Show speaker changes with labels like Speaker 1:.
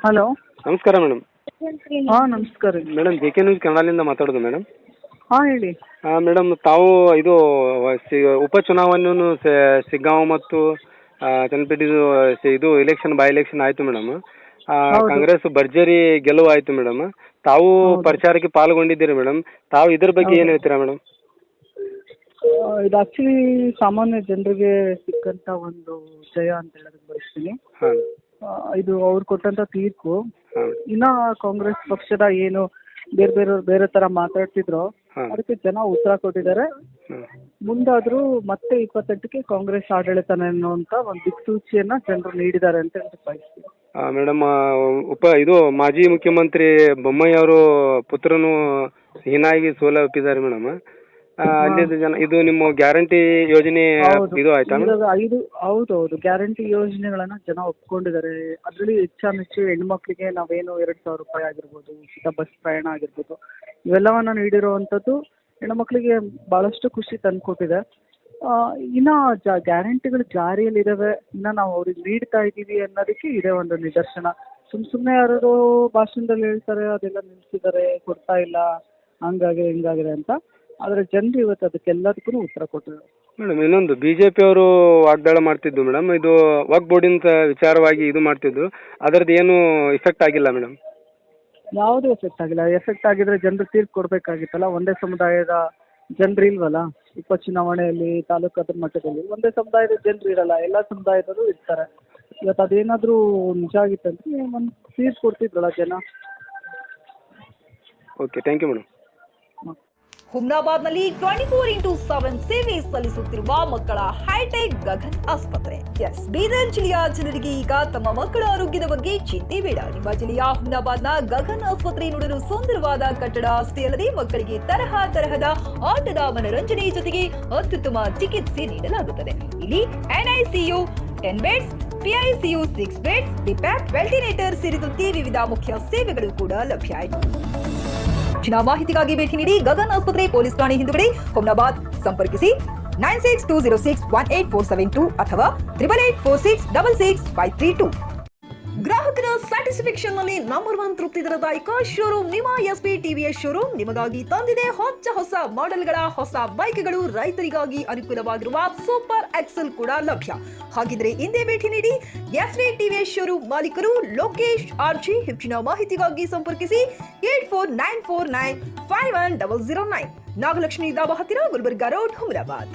Speaker 1: Hello.
Speaker 2: ನಮಸ್ಕಾರ madam.
Speaker 1: ಹಾಂ ನಮಸ್ಕಾರ ರೀ.
Speaker 2: ಮೇಡಮ್ ಜೆ ಕೆ ನ್ಯೂಸ್ ಕನ್ನಡದಿಂದ ಮಾತಾಡೋದು ಮೇಡಮ್.
Speaker 1: ಹಾಂ ಹೇಳಿ.
Speaker 2: ಮೇಡಮ್ ತಾವು ಇದು ಉಪಚುನಾವಣೆಯನ್ನು ಶಿಗ್ಗಾಂವ್ ಮತ್ತು ಚನ್ನಪೇಟೆದು ಇದು ಎಲೆಕ್ಷನ್ ಬೈ ಎಲೆಕ್ಷನ್ ಆಯಿತು ಮೇಡಮ್.
Speaker 1: ಹೌದು.
Speaker 2: ಕಾಂಗ್ರೆಸ್ ಭರ್ಜರಿ ಗೆಲುವು ಆಯಿತು ಮೇಡಮ್. ತಾವು
Speaker 1: ಹೌದು.
Speaker 2: ಪ್ರಚಾರಕ್ಕೆ ಪಾಲ್ಗೊಂಡಿದ್ದೀರಿ ಮೇಡಮ್. ತಾವು ಇದ್ರ ಬಗ್ಗೆ
Speaker 1: ಹೌದು.
Speaker 2: ಏನು ಹೇಳ್ತೀರಾ ಮೇಡಮ್?
Speaker 1: ಇದು ಆ್ಯಕ್ಚುಲಿ ಸಾಮಾನ್ಯ ಜನರಿಗೆ ಸಿಕ್ಕಂಥ ಒಂದು ಜಯ ಅಂತ ಹೇಳೋದಕ್ಕೆ ಬಯಸ್ತೀನಿ.
Speaker 2: ಹಾಂ
Speaker 1: ಇದು ಅವ್ರು ಕೊಟ್ಟಂಥ ತೀರ್ಪು.
Speaker 2: ಹಾಂ
Speaker 1: ಇನ್ನು ಕಾಂಗ್ರೆಸ್ ಪಕ್ಷದ ಏನು ಬೇರೆ ಥರ ಮಾತಾಡ್ತಿದ್ರು
Speaker 2: ಹಾಂ
Speaker 1: ಅದಕ್ಕೆ ಜನ ಉತ್ತರ ಕೊಟ್ಟಿದ್ದಾರೆ.
Speaker 2: ಹಾಂ
Speaker 1: ಮುಂದಾದರೂ ಮತ್ತೆ 28ಕ್ಕೆ ಕಾಂಗ್ರೆಸ್ ಆಡಳಿತನ ಅನ್ನುವಂಥ ಒಂದು ದಿಕ್ಸೂಚಿಯನ್ನು ಜನರು ನೀಡಿದ್ದಾರೆ ಅಂತ ಹೇಳೋದಕ್ಕೆ ಬಯಸ್ತೀನಿ.
Speaker 2: ಮೇಡಮ್ ಇದು ಮಾಜಿ ಮುಖ್ಯಮಂತ್ರಿ ಬೊಮ್ಮಾಯಿ ಅವರು ಪುತ್ರನು ಹೀನಾಗಿ ಸೋಲಪ್ಪಿದ್ದಾರೆ ಮೇಡಮ್. ಅಲ್ಲಿದ್ದ ಜನ ಇದು ನಿಮ್ಮ ಗ್ಯಾರಂಟಿ ಯೋಜನೆ ಇದು ಆಯ್ತಾ ಮೇಡಮ್?
Speaker 1: ಹೌದು ಗ್ಯಾರಂಟಿ ಯೋಜನೆಗಳನ್ನು ಜನ ಒಪ್ಕೊಂಡಿದ್ದಾರೆ. ಅದರಲ್ಲಿ ಹೆಚ್ಚು ಹೆಣ್ಮಕ್ಳಿಗೆ ನಾವೇನು 2,000 ರೂಪಾಯಿ ಆಗಿರ್ಬೋದು, ಉಚಿತ ಬಸ್ ಪ್ರಯಾಣ ಆಗಿರ್ಬೋದು, ಇವೆಲ್ಲವನ್ನು ನೀಡಿರುವಂಥದ್ದು ಹೆಣ್ಮಕ್ಳಿಗೆ ಭಾಳಷ್ಟು ಖುಷಿ ತಂದುಕೊಟ್ಟಿದೆ. ಇನ್ನು ಗ್ಯಾರಂಟಿಗಳು ಜಾರಿಯಲ್ಲಿದ್ದಾವೆ, ಇನ್ನು ನಾವು ಅವ್ರಿಗೆ ನೀಡ್ತಾ ಇದ್ದೀವಿ ಅನ್ನೋದಕ್ಕೆ ಇದೇ ಒಂದು ನಿದರ್ಶನ. ಸುಮ್ಮನೆ ಯಾರು ಭಾಷಣದಲ್ಲಿ ಹೇಳ್ತಾರೆ ಅದೆಲ್ಲ ನಿಲ್ಲಿಸಿದ್ದಾರೆ, ಕೊಡ್ತಾ ಇಲ್ಲ, ಹಂಗಾಗಿದೆ ಹಿಂಗಾಗಿದೆ ಅಂತ. ಆದರೆ ಜನರು ಇವತ್ತು ಅದಕ್ಕೆಲ್ಲದಕ್ಕೂ ಉತ್ತರ ಕೊಟ್ಟಿದ್ದಾರೆ.
Speaker 2: ಮೇಡಮ್ ಇನ್ನೊಂದು BJP ಅವರು ವಾಗ್ದಾಳ ಮಾಡ್ತಿದ್ದು ಮೇಡಮ್, ಇದು ವಕ್ಫ್ ಬೋರ್ಡಿನ ವಿಚಾರವಾಗಿ ಇದು ಮಾಡ್ತಿದ್ದು, ಅದರದ್ದು ಏನು ಇಫೆಕ್ಟ್ ಆಗಿಲ್ಲ ಮೇಡಮ್?
Speaker 1: ಯಾವುದೇ ಎಫೆಕ್ಟ್ ಆಗಿಲ್ಲ. ಎಫೆಕ್ಟ್ ಆಗಿದ್ರೆ ಜನರು ತೀರ್ಪು ಕೊಡಬೇಕಾಗಿತ್ತಲ್ಲ. ಒಂದೇ ಸಮುದಾಯದ ಜನರು ಇಲ್ವಲ್ಲ. ಉಪಚುನಾವಣೆಯಲ್ಲಿ ತಾಲೂಕು ಮಟ್ಟದಲ್ಲಿ ಒಂದೇ ಸಮುದಾಯದ ಜನರು ಇರಲ್ಲ, ಎಲ್ಲ ಸಮುದಾಯದವರು ಇರ್ತಾರೆ. ಇವತ್ತು ಅದೇನಾದರೂ ನಿಜ ಆಗಿತ್ತಂದ್ರೆ ಒಂದು ತೀರ್ಪು ಕೊಡ್ತಿದ್ರಲ್ಲ ಜನ.
Speaker 2: Okay, thank you madam.
Speaker 3: ಹುಮ್ನಾಬಾದ್ನಲ್ಲಿ 24x7 ಸೇವೆ ಸಲ್ಲಿಸುತ್ತಿರುವ ಮಕ್ಕಳ ಹೈಟೆಕ್ ಗಗನ್ ಆಸ್ಪತ್ರೆ. ಬೀದರ್ ಜಿಲ್ಲೆಯ ಜನರಿಗೆ ಈಗ ತಮ್ಮ ಮಕ್ಕಳ ಆರೋಗ್ಯದ ಬಗ್ಗೆ ಚಿಂತೆ ಬೇಡ. ನಿಮ್ಮ ಜಿಲ್ಲೆಯ ಹುಮ್ನಾಬಾದ್ನ ಗಗನ್ ಆಸ್ಪತ್ರೆ ನೋಡಲು ಸುಂದರವಾದ ಕಟ್ಟಡ ಅಷ್ಟೇ ಅಲ್ಲದೆ ಮಕ್ಕಳಿಗೆ ತರಹದ ಆಟದ ಮನರಂಜನೆ ಜೊತೆಗೆ ಅತ್ಯುತ್ತಮ ಚಿಕಿತ್ಸೆ ನೀಡಲಾಗುತ್ತದೆ. ಇಲ್ಲಿ NICU 10 ಬೆಡ್ಸ್, PICU 6 ಬೆಡ್ಸ್, ಡಿಪ್ಯಾಪ್, ವೆಂಟಿಲೇಟರ್ ಸೇರಿದಂತೆ ವಿವಿಧ ಮುಖ್ಯ ಸೇವೆಗಳು ಕೂಡ ಲಭ್ಯ ಇದೆ. ಹೆಚ್ಚಿನ ಮಾಹಿತಿಗಾಗಿ ಭೇಟಿ ನೀಡಿ ಗಗನ್ ಆಸ್ಪತ್ರೆ, ಪೊಲೀಸ್ ಠಾಣೆ ಹಿಂದುಗಡೆ, ಹುಮ್ನಾಬಾದ್. ಸಂಪರ್ಕಿಸಿ 9620618472 ಅಥವಾ 8884666532. ಗ್ರಾಹಕರ ಸ್ಯಾಟಿಸ್ಫ್ಯಾಕ್ಷನ್ ನಲ್ಲಿ ನಂಬರ್ 1 ತೃಪ್ತಿ ದರದಾಯಕ ಶೋರೂಮ್ ನಿಮ್ಮ SP TVS ಶೋರೂಮ್ ನಿಮಗಾಗಿ ತಂದಿದೆ ಹೊಸ ಮಾಡೆಲ್ಗಳ ಹೊಸ ಬೈಕ್ಗಳು. ರೈತರಿಗಾಗಿ ಅನುಕೂಲವಾಗಿರುವ ಸೂಪರ್ ಎಕ್ಸೆಲ್ ಕೂಡ ಲಭ್ಯ. ಹಾಗಿದ್ರೆ ಹಿಂದೆ ಭೇಟಿ ನೀಡಿ SP TVS ಶೋರೂಮ್ ಮಾಲೀಕರು ಲೋಕೇಶ್ RG. ಹೆಚ್ಚಿನ ಮಾಹಿತಿಗಾಗಿ ಸಂಪರ್ಕಿಸಿ 8494951009. ನಾಗಲಕ್ಷ್ಮಿ ದಾಬಾ ಹತ್ತಿರ, ಗುಲ್ಬರ್ಗಾ ರೋಡ್, ಹುಮ್ನಾಬಾದ್.